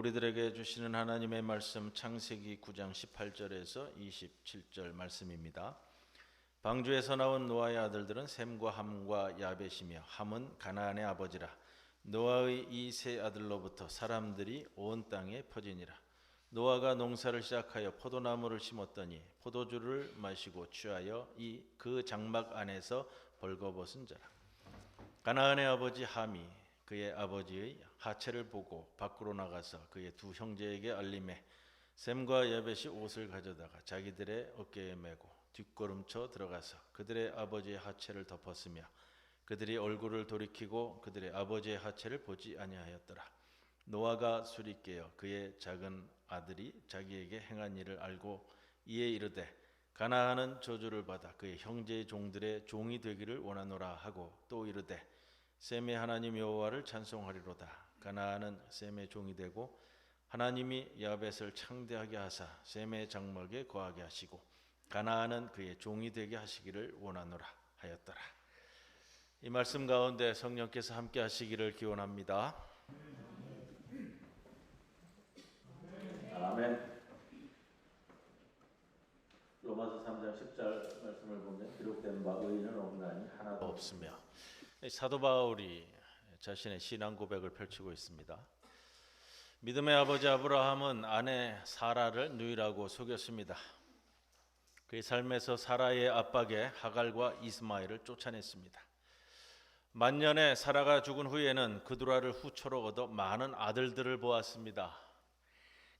우리들에게 주시는 하나님의 말씀 창세기 9장 18절에서 27절 말씀입니다. 방주에서 나온 노아의 아들들은 셈과 함과 야벳이며 함은 가나안의 아버지라. 노아의 이 세 아들로부터 사람들이 온 땅에 퍼지니라. 노아가 농사를 시작하여 포도나무를 심었더니 포도주를 마시고 취하여 그 장막 안에서 벌거벗은 자라. 가나안의 아버지 함이 그의 아버지의 하체를 보고 밖으로 나가서 그의 두 형제에게 알림해 셈과 야벳이 옷을 가져다가 자기들의 어깨에 메고 뒷걸음쳐 들어가서 그들의 아버지의 하체를 덮었으며 그들이 얼굴을 돌이키고 그들의 아버지의 하체를 보지 아니하였더라. 노아가 술이 깨어 그의 작은 아들이 자기에게 행한 일을 알고 이에 이르되 가나안은 저주를 받아 그의 형제의 종들의 종이 되기를 원하노라 하고 또 이르되 셈의 하나님 여호와를 찬송하리로다. 가나안은 셈의 종이 되고 하나님이 야벳을 창대하게 하사 셈의 장막에 거하게 하시고 가나안은 그의 종이 되게 하시기를 원하노라 하였더라. 이 말씀 가운데 성령께서 함께 하시기를 기원합니다. 아멘. 로마서 3장 10절 말씀을 보면 기록된 바 의인은 없나니 하나도 없으며 사도 바울이 자신의 신앙 고백을 펼치고 있습니다. 믿음의 아버지 아브라함은 아내 사라를 누이라고 속였습니다. 그의 삶에서 사라의 압박에 하갈과 이스마엘을 쫓아냈습니다. 만년에 사라가 죽은 후에는 그두라를 후초로 얻어 많은 아들들을 보았습니다.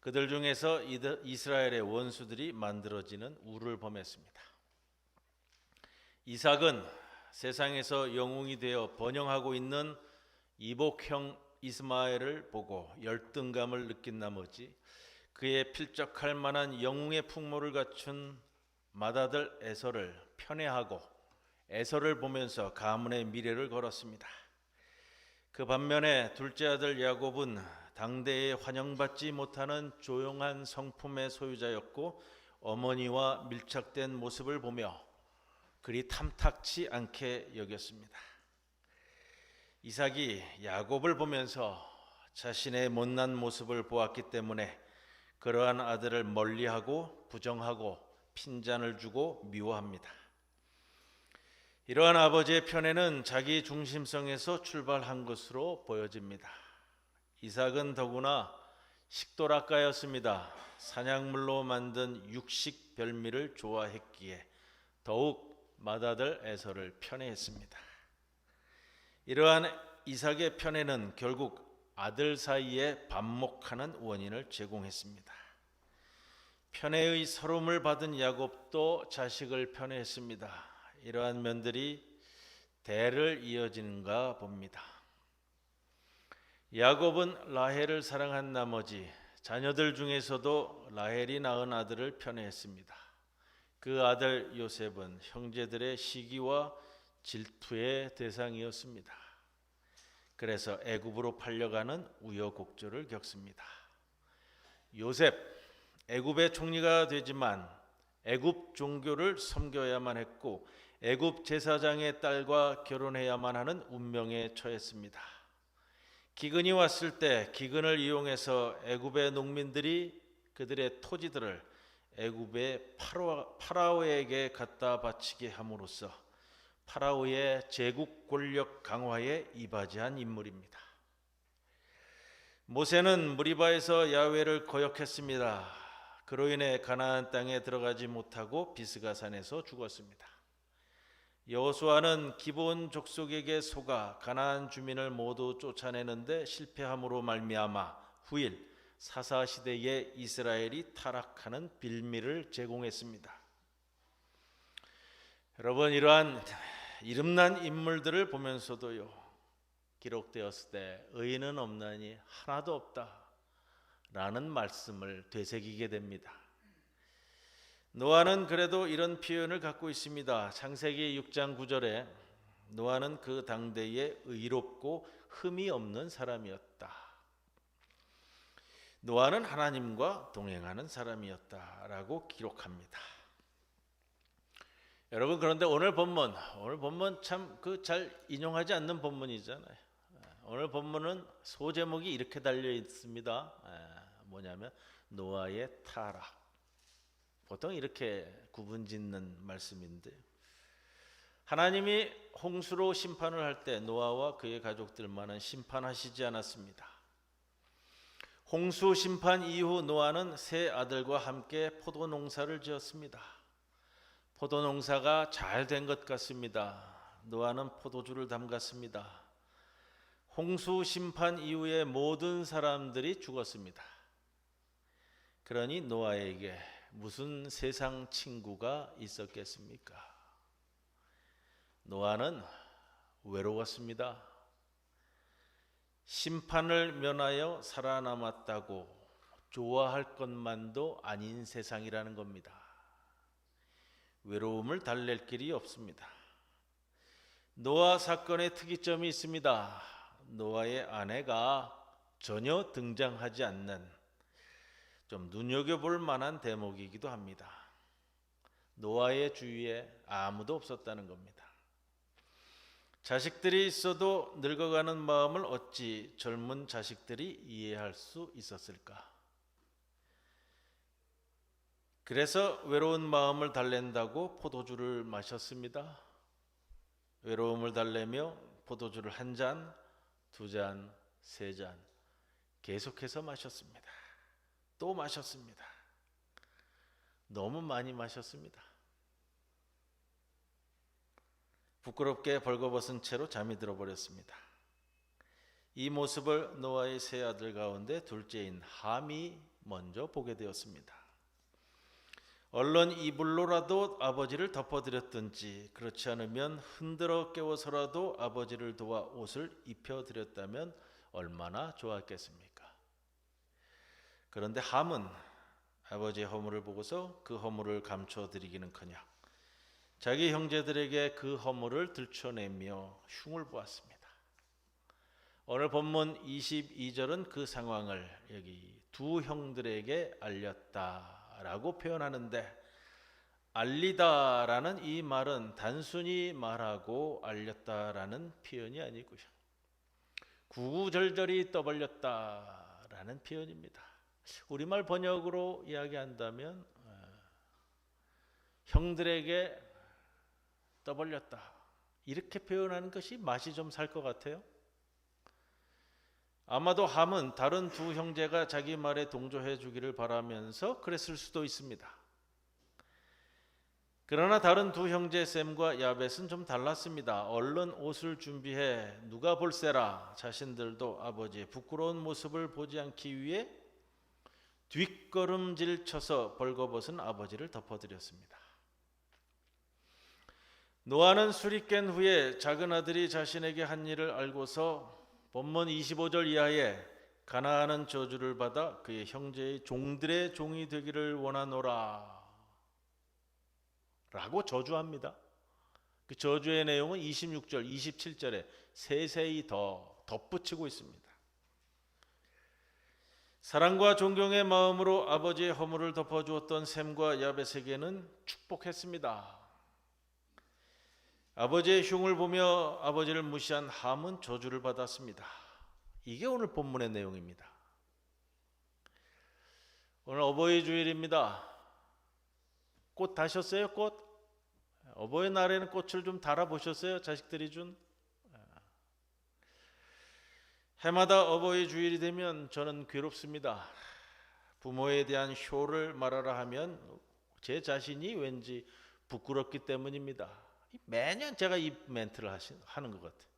그들 중에서 이스라엘의 원수들이 만들어지는 우를 범했습니다. 이삭은 세상에서 영웅이 되어 번영하고 있는 이복형 이스마엘을 보고 열등감을 느낀 나머지 그의 필적할 만한 영웅의 풍모를 갖춘 맏아들 에서를 편애하고 에서를 보면서 가문의 미래를 걸었습니다. 그 반면에 둘째 아들 야곱은 당대에 환영받지 못하는 조용한 성품의 소유자였고 어머니와 밀착된 모습을 보며 그리 탐탁치 않게 여겼습니다. 이삭이 야곱을 보면서 자신의 못난 모습을 보았기 때문에 그러한 아들을 멀리하고 부정하고 핀잔을 주고 미워합니다. 이러한 아버지의 편애는 자기 중심성에서 출발한 것으로 보여집니다. 이삭은 더구나 식도락가였습니다. 사냥물로 만든 육식 별미를 좋아했기에 더욱 맏아들 에서를 편애했습니다. 이러한 이삭의 편애는 결국 아들 사이에 반목하는 원인을 제공했습니다. 편애의 서름을 받은 야곱도 자식을 편애했습니다. 이러한 면들이 대를 이어지는가 봅니다. 야곱은 라헬을 사랑한 나머지 자녀들 중에서도 라헬이 낳은 아들을 편애했습니다. 그 아들 요셉은 형제들의 시기와 질투의 대상이었습니다. 그래서 애굽으로 팔려가는 우여곡절을 겪습니다. 요셉, 애굽의 총리가 되지만 애굽 종교를 섬겨야만 했고 애굽 제사장의 딸과 결혼해야만 하는 운명에 처했습니다. 기근이 왔을 때 기근을 이용해서 애굽의 농민들이 그들의 토지들을 애굽의 파라오에게 갖다 바치게 함으로써 파라오의 제국 권력 강화에 이바지한 인물입니다. 모세는 무리바에서 야훼를 거역했습니다. 그로 인해 가나안 땅에 들어가지 못하고 비스가산에서 죽었습니다. 여호수아는 기브온 족속에게 속아 가나안 주민을 모두 쫓아내는데 실패함으로 말미암아 후일 사사시대에 이스라엘이 타락하는 빌미를 제공했습니다. 여러분, 이러한 이름난 인물들을 보면서도요, 기록되었을 때 의인은 없나니 하나도 없다 라는 말씀을 되새기게 됩니다. 노아는 그래도 이런 표현을 갖고 있습니다. 창세기 6장 9절에 노아는 그 당대에 의롭고 흠이 없는 사람이었다. 노아는 하나님과 동행하는 사람이었다라고 기록합니다. 여러분, 그런데 오늘 본문 참 잘 인용하지 않는 본문이잖아요. 오늘 본문은 소제목이 이렇게 달려 있습니다. 뭐냐면 노아의 타락. 보통 이렇게 구분짓는 말씀인데, 하나님이 홍수로 심판을 할 때 노아와 그의 가족들만은 심판하시지 않았습니다. 홍수 심판 이후 노아는 세 아들과 함께 포도 농사를 지었습니다. 포도 농사가 잘 된 것 같습니다. 노아는 포도주를 담갔습니다. 홍수 심판 이후에 모든 사람들이 죽었습니다. 그러니 노아에게 무슨 세상 친구가 있었겠습니까? 노아는 외로웠습니다. 심판을 면하여 살아남았다고 좋아할 것만도 아닌 세상이라는 겁니다. 외로움을 달랠 길이 없습니다. 노아 사건의 특이점이 있습니다. 노아의 아내가 전혀 등장하지 않는 좀 눈여겨볼 만한 대목이기도 합니다. 노아의 주위에 아무도 없었다는 겁니다. 자식들이 있어도 늙어가는 마음을 어찌 젊은 자식들이 이해할 수 있었을까? 그래서 외로운 마음을 달랜다고 포도주를 마셨습니다. 외로움을 달래며 포도주를 한 잔, 두 잔, 세 잔 계속해서 마셨습니다. 또 마셨습니다. 너무 많이 마셨습니다. 부끄럽게 벌거벗은 채로 잠이 들어버렸습니다. 이 모습을 노아의 세 아들 가운데 둘째인 함이 먼저 보게 되었습니다. 얼른 이불로라도 아버지를 덮어드렸든지, 그렇지 않으면 흔들어 깨워서라도 아버지를 도와 옷을 입혀드렸다면 얼마나 좋았겠습니까? 그런데 함은 아버지의 허물을 보고서 그 허물을 감춰드리기는커녕 자기 형제들에게 그 허물을 들춰내며 흉을 보았습니다. 오늘 본문 22절은 그 상황을 여기 두 형들에게 알렸다라고 표현하는데, 알리다라는 이 말은 단순히 말하고 알렸다라는 표현이 아니고요, 구구절절히 떠벌렸다라는 표현입니다. 우리말 번역으로 이야기한다면 형들에게 떠벌렸다, 이렇게 표현하는 것이 맛이 좀 살 것 같아요. 아마도 함은 다른 두 형제가 자기 말에 동조해 주기를 바라면서 그랬을 수도 있습니다. 그러나 다른 두 형제 셈과 야벳은 좀 달랐습니다. 얼른 옷을 준비해 누가 볼세라 자신들도 아버지의 부끄러운 모습을 보지 않기 위해 뒷걸음질 쳐서 벌거벗은 아버지를 덮어드렸습니다. 노아는 술이 깬 후에 작은 아들이 자신에게 한 일을 알고서 본문 25절 이하에 가나안은 저주를 받아 그의 형제의 종들의 종이 되기를 원하노라 라고 저주합니다. 그 저주의 내용은 26절, 27절에 세세히 더 덧붙이고 있습니다. 사랑과 존경의 마음으로 아버지의 허물을 덮어주었던 셈과 야벳에게는 축복했습니다. 아버지의 흉을 보며 아버지를 무시한 함은 저주를 받았습니다. 이게 오늘 본문의 내용입니다. 오늘 어버이 주일입니다. 꽃 다셨어요? 꽃? 어버이날에는 꽃을 좀 달아보셨어요? 자식들이 준? 해마다 어버이 주일이 되면 저는 괴롭습니다. 부모에 대한 효를 말하라 하면 제 자신이 왠지 부끄럽기 때문입니다. 매년 제가 이 멘트를 하는 것 같아요.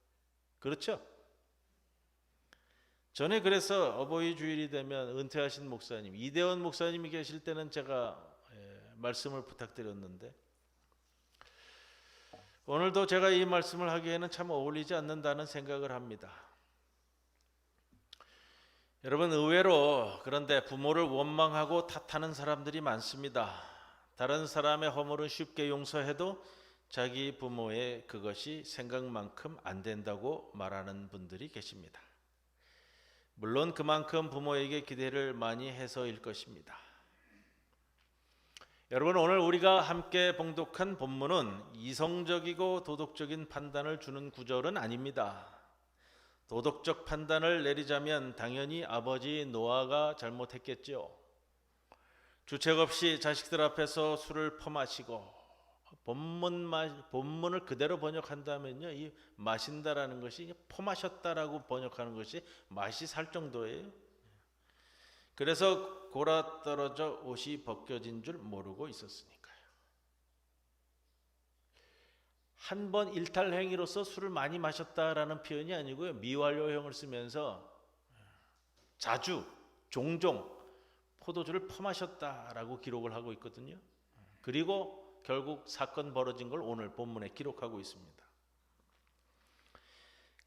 그렇죠? 전에 그래서 어버이 주일이 되면 은퇴하신 목사님, 이대원 목사님이 계실 때는 제가 말씀을 부탁드렸는데, 오늘도 제가 이 말씀을 하기에는 참 어울리지 않는다는 생각을 합니다. 여러분, 의외로 그런데 부모를 원망하고 탓하는 사람들이 많습니다. 다른 사람의 허물은 쉽게 용서해도 자기 부모의 그것이 생각만큼 안 된다고 말하는 분들이 계십니다. 물론 그만큼 부모에게 기대를 많이 해서일 것입니다. 여러분, 오늘 우리가 함께 봉독한 본문은 이성적이고 도덕적인 판단을 주는 구절은 아닙니다. 도덕적 판단을 내리자면 당연히 아버지 노아가 잘못했겠죠. 주책 없이 자식들 앞에서 술을 퍼마시고, 본문을 그대로 번역한다면요, 이 마신다라는 것이 퍼마셨다라고 번역하는 것이 맛이 살 정도예요. 그래서 골아 떨어져 옷이 벗겨진 줄 모르고 있었으니까요. 한 번 일탈 행위로서 술을 많이 마셨다라는 표현이 아니고요, 미완료형을 쓰면서 자주, 종종 포도주를 퍼마셨다라고 기록을 하고 있거든요. 그리고 결국 사건 벌어진 걸 오늘 본문에 기록하고 있습니다.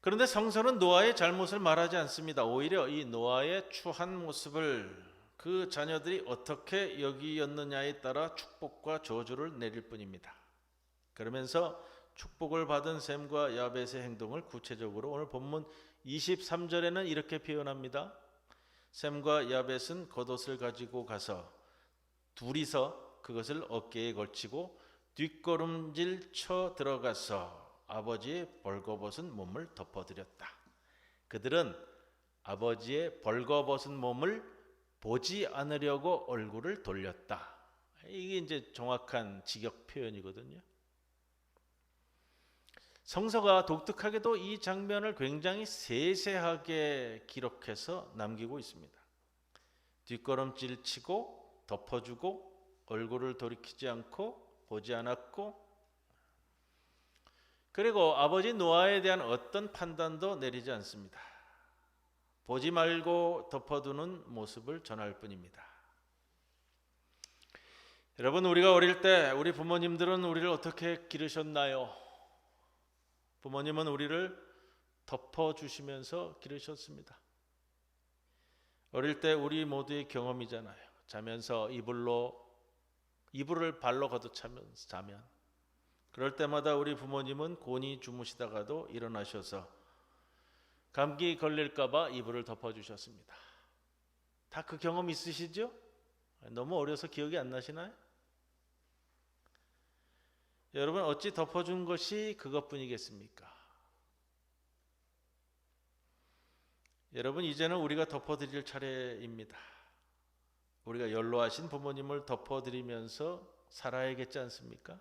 그런데 성서는 노아의 잘못을 말하지 않습니다. 오히려 이 노아의 추한 모습을 그 자녀들이 어떻게 여기었느냐에 따라 축복과 저주를 내릴 뿐입니다. 그러면서 축복을 받은 셈과 야벳의 행동을 구체적으로 오늘 본문 23절에는 이렇게 표현합니다. 셈과 야벳은 겉옷을 가지고 가서 둘이서 그것을 어깨에 걸치고 뒷걸음질 쳐 들어가서 아버지의 벌거벗은 몸을 덮어드렸다. 그들은 아버지의 벌거벗은 몸을 보지 않으려고 얼굴을 돌렸다. 이게 이제 정확한 직역 표현이거든요. 성서가 독특하게도 이 장면을 굉장히 세세하게 기록해서 남기고 있습니다. 뒷걸음질 치고 덮어주고 얼굴을 돌이키지 않고 보지 않았고, 그리고 아버지 노아에 대한 어떤 판단도 내리지 않습니다. 보지 말고 덮어두는 모습을 전할 뿐입니다. 여러분, 우리가 어릴 때 우리 부모님들은 우리를 어떻게 기르셨나요? 부모님은 우리를 덮어주시면서 기르셨습니다. 어릴 때 우리 모두의 경험이잖아요. 자면서 이불을 발로 걷어차면서 자면, 그럴 때마다 우리 부모님은 곤히 주무시다가도 일어나셔서 감기 걸릴까봐 이불을 덮어주셨습니다. 다 그 경험 있으시죠? 너무 어려서 기억이 안 나시나요? 여러분, 어찌 덮어준 것이 그것뿐이겠습니까? 여러분, 이제는 우리가 덮어드릴 차례입니다. 우리가 연로하신 부모님을 덮어드리면서 살아야겠지 않습니까?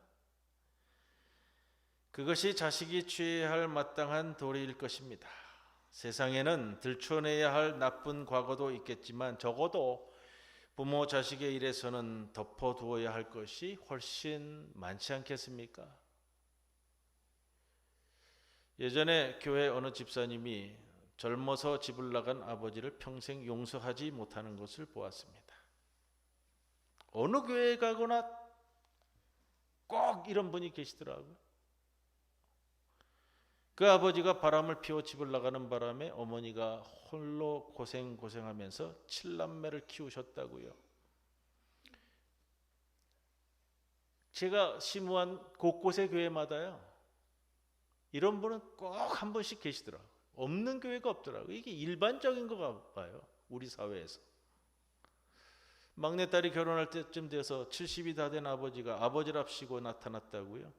그것이 자식이 취해야 할 마땅한 도리일 것입니다. 세상에는 들춰내야 할 나쁜 과거도 있겠지만 적어도 부모 자식의 일에서는 덮어두어야 할 것이 훨씬 많지 않겠습니까? 예전에 교회 어느 집사님이 젊어서 집을 나간 아버지를 평생 용서하지 못하는 것을 보았습니다. 어느 교회에 가거나 꼭 이런 분이 계시더라고요. 그 아버지가 바람을 피워 집을 나가는 바람에 어머니가 홀로 고생하면서 7남매를 키우셨다고요. 제가 시무한 곳곳의 교회마다요, 이런 분은 꼭 한 번씩 계시더라고요. 없는 교회가 없더라고요. 이게 일반적인 것 봐요, 우리 사회에서. 막내딸이 결혼할 때쯤 돼서 70이 다 된 아버지가 아버지랍시고 나타났다고요.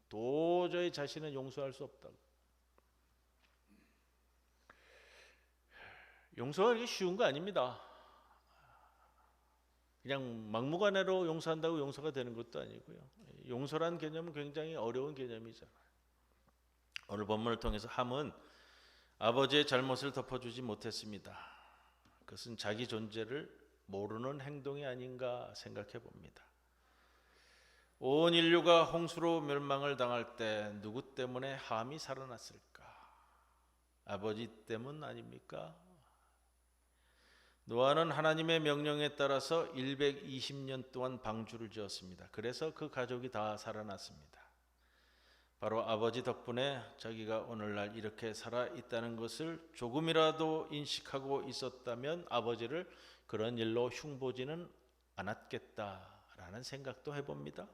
도저히 자신은 용서할 수 없다고. 용서하기 쉬운 거 아닙니다. 그냥 막무가내로 용서한다고 용서가 되는 것도 아니고요. 용서란 개념은 굉장히 어려운 개념이잖아요. 오늘 본문을 통해서 함은 아버지의 잘못을 덮어주지 못했습니다. 그것은 자기 존재를 모르는 행동이 아닌가 생각해 봅니다. 온 인류가 홍수로 멸망을 당할 때 누구 때문에 함이 살아났을까? 아버지 때문 아닙니까? 노아는 하나님의 명령에 따라서 120년 동안 방주를 지었습니다. 그래서 그 가족이 다 살아났습니다. 바로 아버지 덕분에 자기가 오늘날 이렇게 살아 있다는 것을 조금이라도 인식하고 있었다면 아버지를 그런 일로 흉보지는 않았겠다라는 생각도 해봅니다.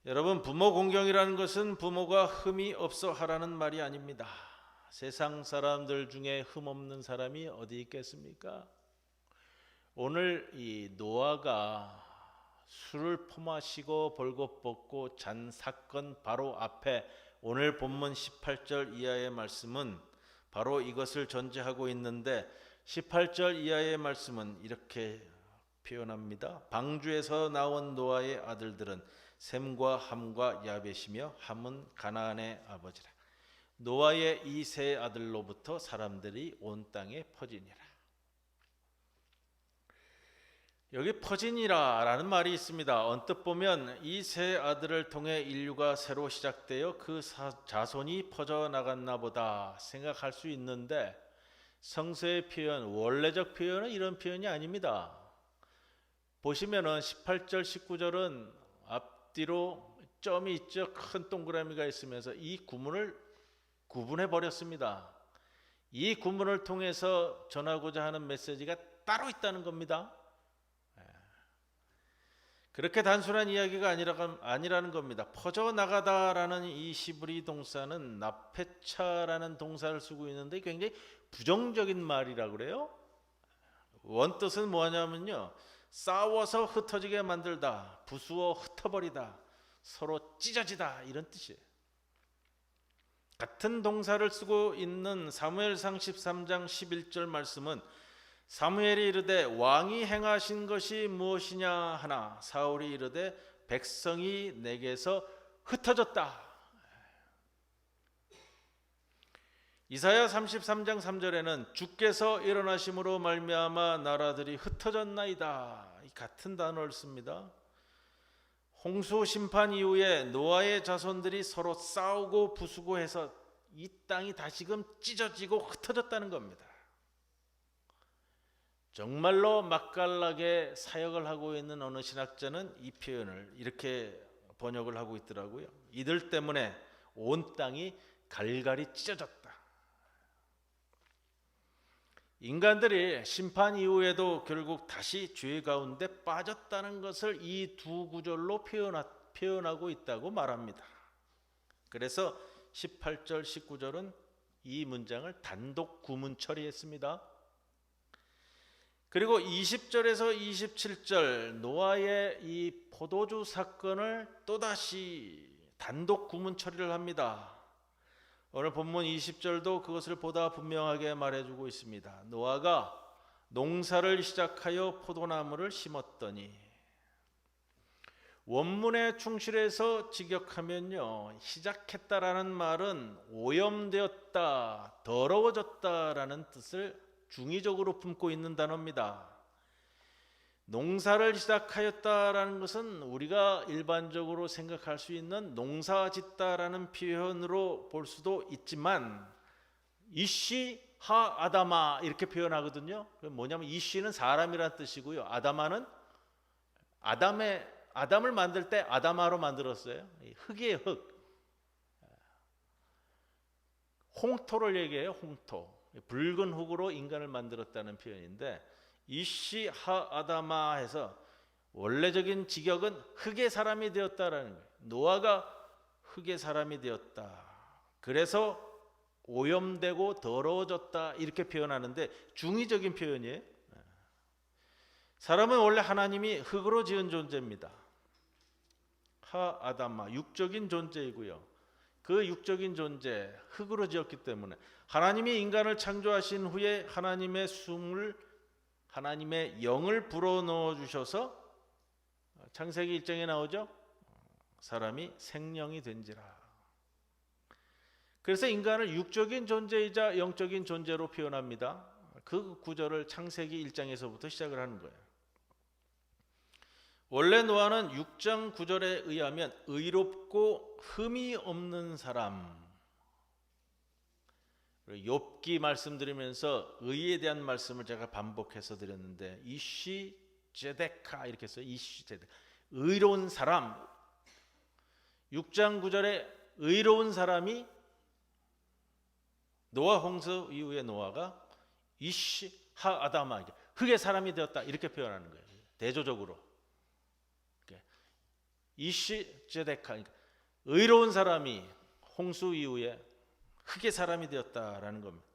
여러분, 부모 공경이라는 것은 부모가 흠이 없어 하라는 말이 아닙니다. 세상 사람들 중에 흠 없는 사람이 어디 있겠습니까? 오늘 이 노아가 술을 퍼마시고 벌거벗고 잔 사건 바로 앞에 오늘 본문 18절 이하의 말씀은 바로 이것을 전제하고 있는데 18절 이하의 말씀은 이렇게 표현합니다. 방주에서 나온 노아의 아들들은 셈과 함과 야벳이며 함은 가나안의 아버지라. 노아의 이 세 아들로부터 사람들이 온 땅에 퍼지니라. 여기 퍼지니라 라는 말이 있습니다. 언뜻 보면 이 세 아들을 통해 인류가 새로 시작되어 그 자손이 퍼져나갔나 보다 생각할 수 있는데 성서의 표현, 원래적 표현은 이런 표현이 아닙니다. 보시면은 18절, 19절은 앞뒤로 점이 있죠. 큰 동그라미가 있으면서 이 구문을 구분해 버렸습니다. 이 구문을 통해서 전하고자 하는 메시지가 따로 있다는 겁니다. 그렇게 단순한 이야기가 아니라는 겁니다. 퍼져나가다라는 이 시브리 동사는 나페차라는 동사를 쓰고 있는데 굉장히 부정적인 말이라고 그래요. 원뜻은 뭐냐면요, 싸워서 흩어지게 만들다, 부수어 흩어버리다, 서로 찢어지다, 이런 뜻이에요. 같은 동사를 쓰고 있는 사무엘상 13장 11절 말씀은 사무엘이 이르되 왕이 행하신 것이 무엇이냐 하나 사울이 이르되 백성이 내게서 흩어졌다. 이사야 33장 3절에는 주께서 일어나심으로 말미암아 나라들이 흩어졌나이다. 이 같은 단어를 씁니다. 홍수 심판 이후에 노아의 자손들이 서로 싸우고 부수고 해서 이 땅이 다시금 찢어지고 흩어졌다는 겁니다. 정말로 맛깔나게 사역을 하고 있는 어느 신학자는 이 표현을 이렇게 번역을 하고 있더라고요. 이들 때문에 온 땅이 갈갈이 찢어졌다. 인간들이 심판 이후에도 결국 다시 죄 가운데 빠졌다는 것을 이 두 구절로 표현하고 있다고 말합니다. 그래서 18절, 19절은 이 문장을 단독 구문 처리했습니다. 그리고 20절에서 27절 노아의 이 포도주 사건을 또다시 단독 구문 처리를 합니다. 오늘 본문 20절도 그것을 보다 분명하게 말해주고 있습니다. 노아가 농사를 시작하여 포도나무를 심었더니, 원문에 충실해서 직역하면요, 시작했다라는 말은 오염되었다, 더러워졌다라는 뜻을 중의적으로 품고 있는 단어입니다. 농사를 시작하였다라는 것은 우리가 일반적으로 생각할 수 있는 농사 짓다라는 표현으로 볼 수도 있지만 이씨 하 아다마 이렇게 표현하거든요. 뭐냐면 이씨는 사람이라는 뜻이고요, 아다마는 아담을 만들 때 아다마로 만들었어요. 흙이에요, 흙. 홍토를 얘기해요, 홍토. 붉은 흙으로 인간을 만들었다는 표현인데 이씨 하 아다마 해서 원래적인 직역은 흙의 사람이 되었다라는 거예요. 노아가 흙의 사람이 되었다. 그래서 오염되고 더러워졌다 이렇게 표현하는데 중의적인 표현이에요. 사람은 원래 하나님이 흙으로 지은 존재입니다. 하 아다마 육적인 존재이고요. 그 육적인 존재 흙으로 지었기 때문에 하나님이 인간을 창조하신 후에 하나님의 숨을, 하나님의 영을 불어넣어 주셔서 창세기 1장에 나오죠. 사람이 생령이 된지라. 그래서 인간을 육적인 존재이자 영적인 존재로 표현합니다. 그 구절을 창세기 1장에서부터 시작을 하는 거예요. 원래 노아는 6장 9절에 의하면 의롭고 흠이 없는 사람, 욥기 말씀드리면서 의에 대한 말씀을 제가 반복해서 드렸는데 이시 제데카 이렇게 써요. 이시 제데카, 의로운 사람. 6장 9절에 의로운 사람이 노아 홍수 이후에 노아가 이시 하 아다마, 흙의 사람이 되었다 이렇게 표현하는 거예요. 대조적으로 이시 제데카, 그러니까 의로운 사람이 홍수 이후에 흙의 사람이 되었다라는 겁니다.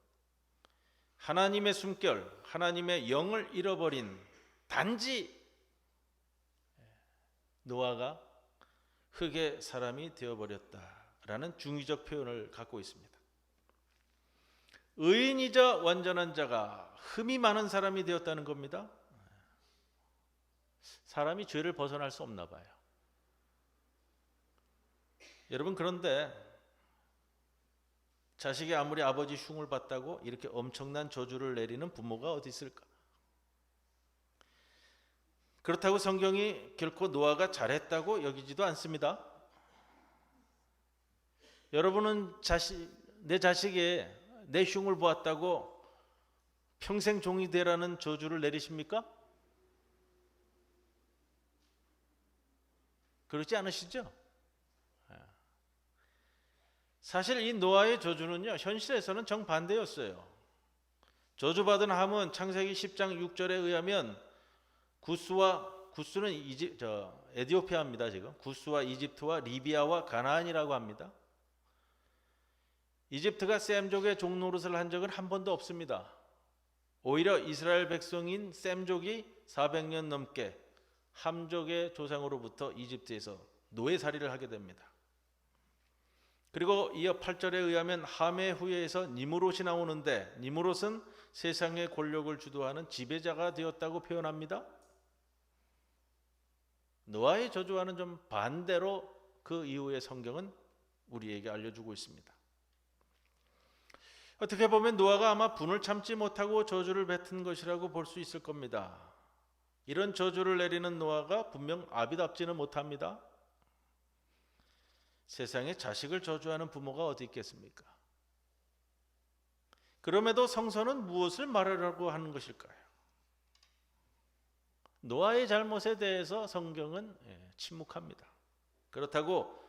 하나님의 숨결, 하나님의 영을 잃어버린 단지 노아가 흙의 사람이 되어버렸다라는 라는 중의적 표현을 갖고 있습니다. 의인이자 완전한 자가 흠이 많은 사람이 되었다는 겁니다. 사람이 죄를 벗어날 수 없나 봐요. 여러분, 그런데 자식이 아무리 아버지 흉을 봤다고 이렇게 엄청난 저주를 내리는 부모가 어디 있을까? 그렇다고 성경이 결코 노아가 잘했다고 여기지도 않습니다. 여러분은 내 자식이 내 흉을 보았다고 평생 종이 되라는 저주를 내리십니까? 그렇지 않으시죠? 사실 이 노아의 저주는요, 현실에서는 정반대였어요. 저주받은 함은 창세기 10장 6절에 의하면 구스는 에디오피아입니다. 지금 구스와 이집트와 리비아와 가나안이라고 합니다. 이집트가 셈족의 종노릇을 한 적은 한 번도 없습니다. 오히려 이스라엘 백성인 셈족이 400년 넘게 함족의 조상으로부터 이집트에서 노예살이를 하게 됩니다. 그리고 이어 8절에 의하면 함의 후예에서 니무롯이 나오는데, 니무롯은 세상의 권력을 주도하는 지배자가 되었다고 표현합니다. 노아의 저주와는 좀 반대로 그 이후의 성경은 우리에게 알려주고 있습니다. 어떻게 보면 노아가 아마 분을 참지 못하고 저주를 뱉은 것이라고 볼 수 있을 겁니다. 이런 저주를 내리는 노아가 분명 아비답지는 못합니다. 세상에 자식을 저주하는 부모가 어디 있겠습니까? 그럼에도 성서는 무엇을 말하려고 하는 것일까요? 노아의 잘못에 대해서 성경은 침묵합니다. 그렇다고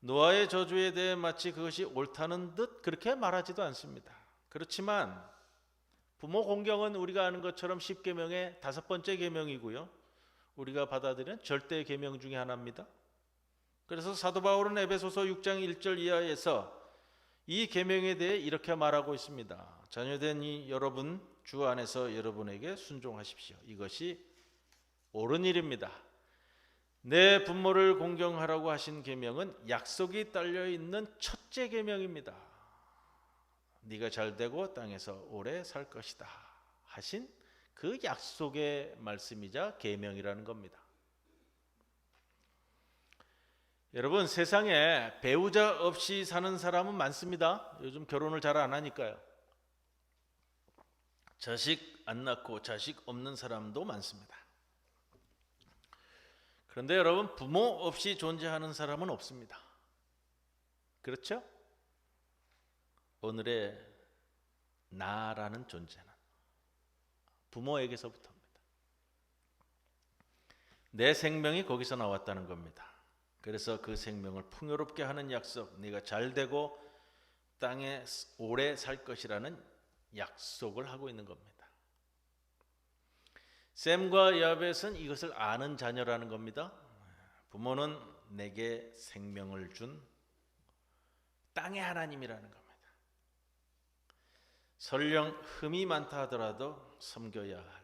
노아의 저주에 대해 마치 그것이 옳다는 듯 그렇게 말하지도 않습니다. 그렇지만 부모 공경은 우리가 아는 것처럼 10계명의 5번째 계명이고요, 우리가 받아들이는 절대 계명 중에 하나입니다. 그래서 사도 바울은 에베소서 6장 1절 이하에서 이 계명에 대해 이렇게 말하고 있습니다. 자녀된 이 여러분, 주 안에서 여러분에게 순종하십시오. 이것이 옳은 일입니다. 내 부모를 공경하라고 하신 계명은 약속이 딸려 있는 첫째 계명입니다. 네가 잘되고 땅에서 오래 살 것이다 하신 그 약속의 말씀이자 계명이라는 겁니다. 여러분, 세상에 배우자 없이 사는 사람은 많습니다. 요즘 결혼을 잘 안 하니까요. 자식 안 낳고 자식 없는 사람도 많습니다. 그런데 여러분, 부모 없이 존재하는 사람은 없습니다. 그렇죠? 오늘의 나라는 존재는 부모에게서부터입니다. 내 생명이 거기서 나왔다는 겁니다. 그래서 그 생명을 풍요롭게 하는 약속, 네가 잘되고 땅에 오래 살 것이라는 약속을 하고 있는 겁니다. 셈과 야벳은 이것을 아는 자녀라는 겁니다. 부모는 내게 생명을 준 땅의 하나님이라는 겁니다. 설령 흠이 많다 하더라도 섬겨야 할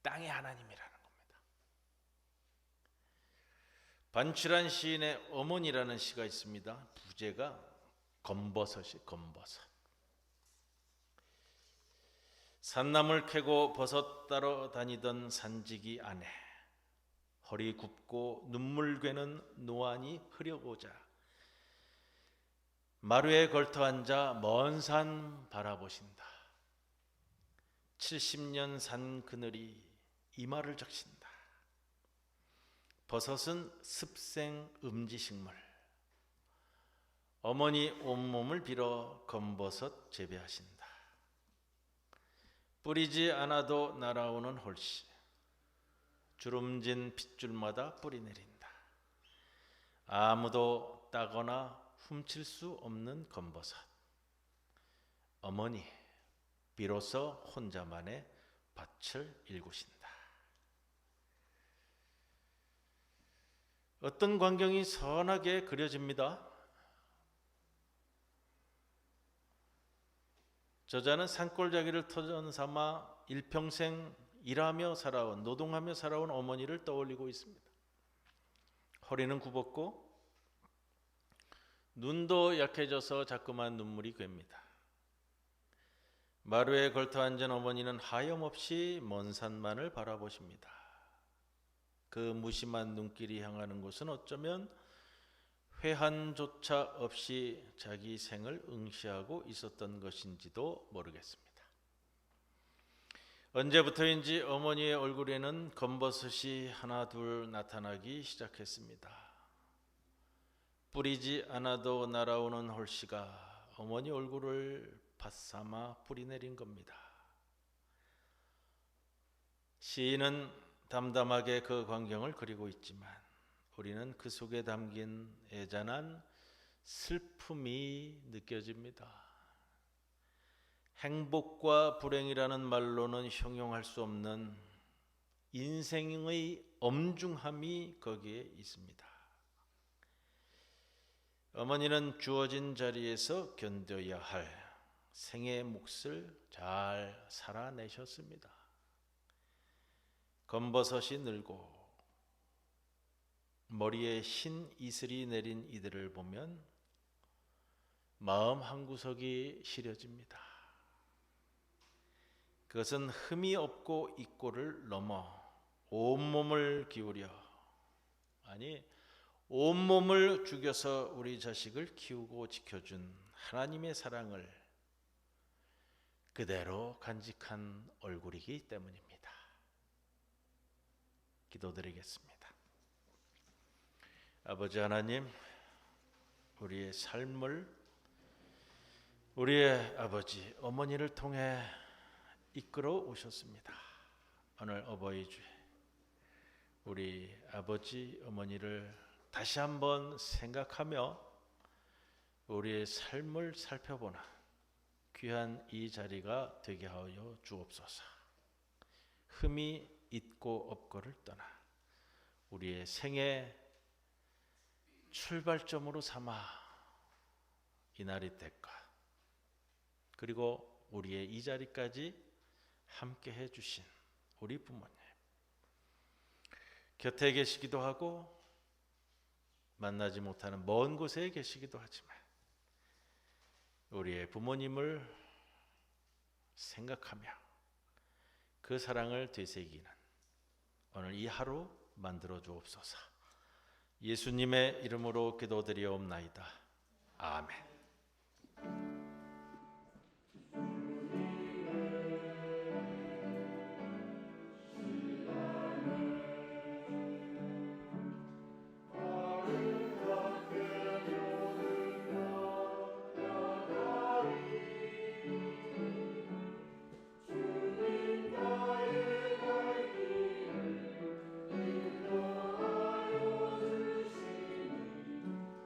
땅의 하나님이라는 겁니다. 반출한 시인의 어머니라는 시가 있습니다. 부제가 검버섯이 검버섯. 산나물 캐고 버섯 따러 다니던 산지기 아내, 허리 굽고 눈물 괴는 노안이 흐려보자 마루에 걸터 앉아 먼 산 바라보신다. 70년 산 그늘이 이마를 적신다. 버섯은 습생 음지식물. 어머니 온몸을 빌어 검버섯 재배하신다. 뿌리지 않아도 날아오는 홀씨, 주름진 핏줄마다 뿌리 내린다. 아무도 따거나 훔칠 수 없는 검버섯. 어머니 비로소 혼자만의 밭을 일구신다. 어떤 광경이 선하게 그려집니다. 저자는 산골짜기를 터전 삼아 일평생 일하며 살아온, 노동하며 살아온 어머니를 떠올리고 있습니다. 허리는 굽었고 눈도 약해져서 자꾸만 눈물이 괴입니다. 마루에 걸터 앉은 어머니는 하염없이 먼 산만을 바라보십니다. 그 무심한 눈길이 향하는 곳은 어쩌면 회한조차 없이 자기 생을 응시하고 있었던 것인지도 모르겠습니다. 언제부터인지 어머니의 얼굴에는 검버섯이 하나 둘 나타나기 시작했습니다. 뿌리지 않아도 날아오는 홀씨가 어머니 얼굴을 바삼아 뿌리내린 겁니다. 시인은 담담하게 그 광경을 그리고 있지만 우리는 그 속에 담긴 애잔한 슬픔이 느껴집니다. 행복과 불행이라는 말로는 형용할 수 없는 인생의 엄중함이 거기에 있습니다. 어머니는 주어진 자리에서 견뎌야 할 생의 몫을 잘 살아내셨습니다. 검버섯이 늘고 머리에 흰 이슬이 내린 이들을 보면 마음 한구석이 시려집니다. 그것은 흠이 없고 있고를 넘어 온몸을 기울여, 아니 온몸을 죽여서 우리 자식을 키우고 지켜준 하나님의 사랑을 그대로 간직한 얼굴이기 때문입니다. 기도드리겠습니다. 아버지 하나님, 우리의 삶을 우리의 아버지 어머니를 통해 이끌어 오셨습니다. 오늘 어버이 주에 우리 아버지 어머니를 다시 한번 생각하며 우리의 삶을 살펴보는 귀한 이 자리가 되게 하여 주옵소서. 흠이 있고 없고를 떠나 우리의 생애 출발점으로 삼아 이날이 될까, 그리고 우리의 이 자리까지 함께 해주신 우리 부모님, 곁에 계시기도 하고 만나지 못하는 먼 곳에 계시기도 하지만 우리의 부모님을 생각하며 그 사랑을 되새기는 오늘 이 하루 만들어 주옵소서. 예수님의 이름으로 기도드리옵나이다. 아멘.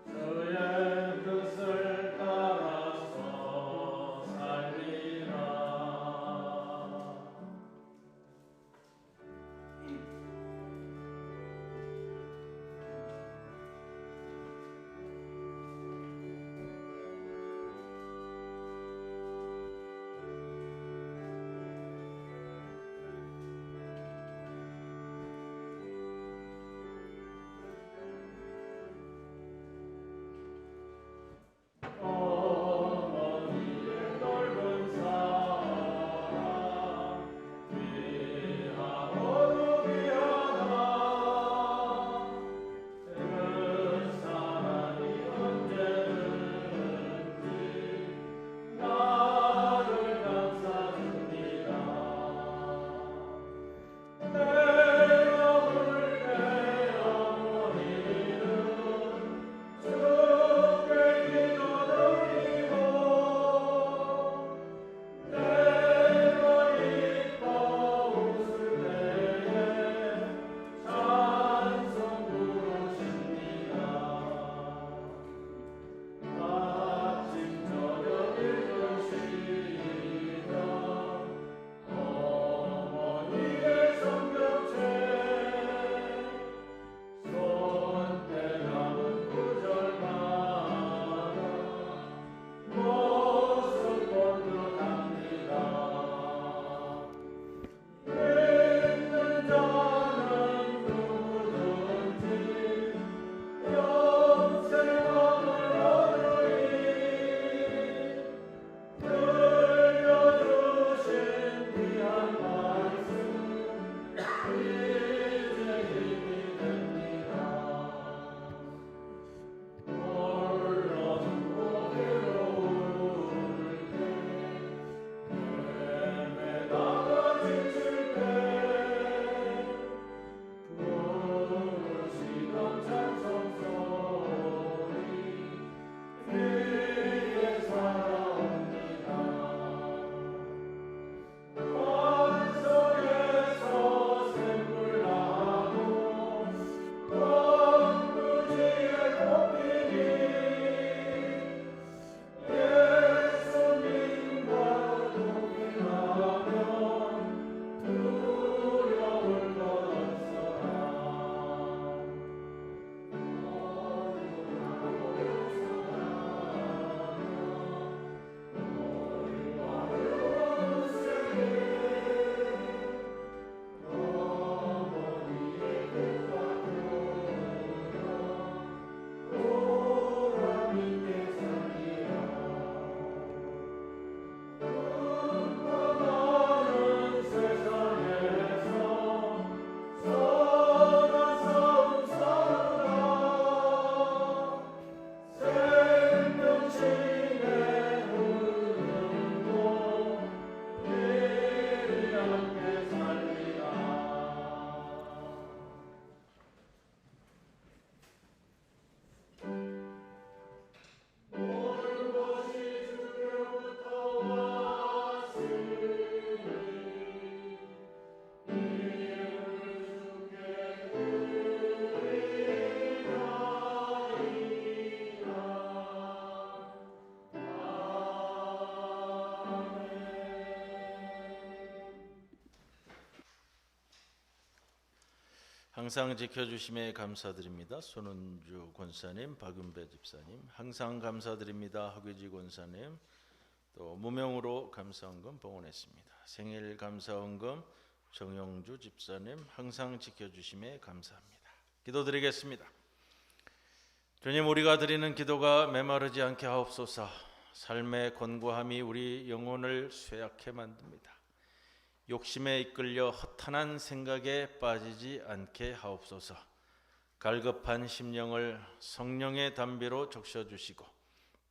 그의 뜻을 항상 지켜주심에 감사드립니다. 손은주 권사님, 박윤배 집사님 항상 감사드립니다. 허규지 권사님 또 무명으로 감사헌금 봉헌했습니다. 생일 감사헌금 정영주 집사님 항상 지켜주심에 감사합니다. 기도드리겠습니다. 주님, 우리가 드리는 기도가 메마르지 않게 하옵소서. 삶의 곤고함이 우리 영혼을 쇠약해 만듭니다. 욕심에 이끌려 허탄한 생각에 빠지지 않게 하옵소서. 갈급한 심령을 성령의 담비로 적셔주시고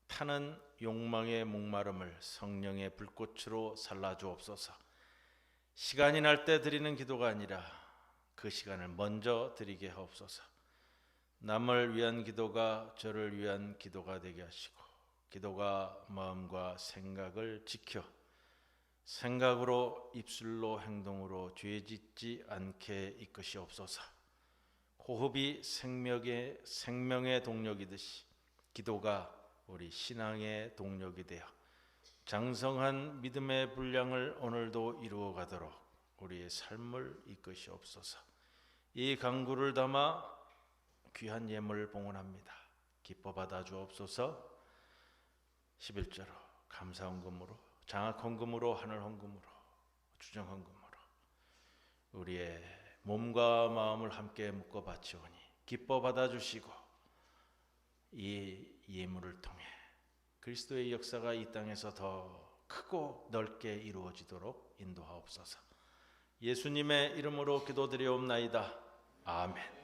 타는 욕망의 목마름을 성령의 불꽃으로 살라주옵소서. 시간이 날 때 드리는 기도가 아니라 그 시간을 먼저 드리게 하옵소서. 남을 위한 기도가 저를 위한 기도가 되게 하시고 기도가 마음과 생각을 지켜 생각으로 입술로 행동으로 죄짓지 않게 이끄시옵소서. 호흡이 생명의 동력이듯이 기도가 우리 신앙의 동력이 되어 장성한 믿음의 분량을 오늘도 이루어가도록 우리의 삶을 이끄시옵소서. 이 간구를 담아 귀한 예물 봉헌합니다. 기뻐 받아 주옵소서. 11조로 감사헌금으로 장학헌금으로 하늘헌금으로 주정헌금으로 우리의 몸과 마음을 함께 묶어 바치오니 기뻐 받아주시고 이 예물을 통해 그리스도의 역사가 이 땅에서 더 크고 넓게 이루어지도록 인도하옵소서. 예수님의 이름으로 기도드리옵나이다. 아멘.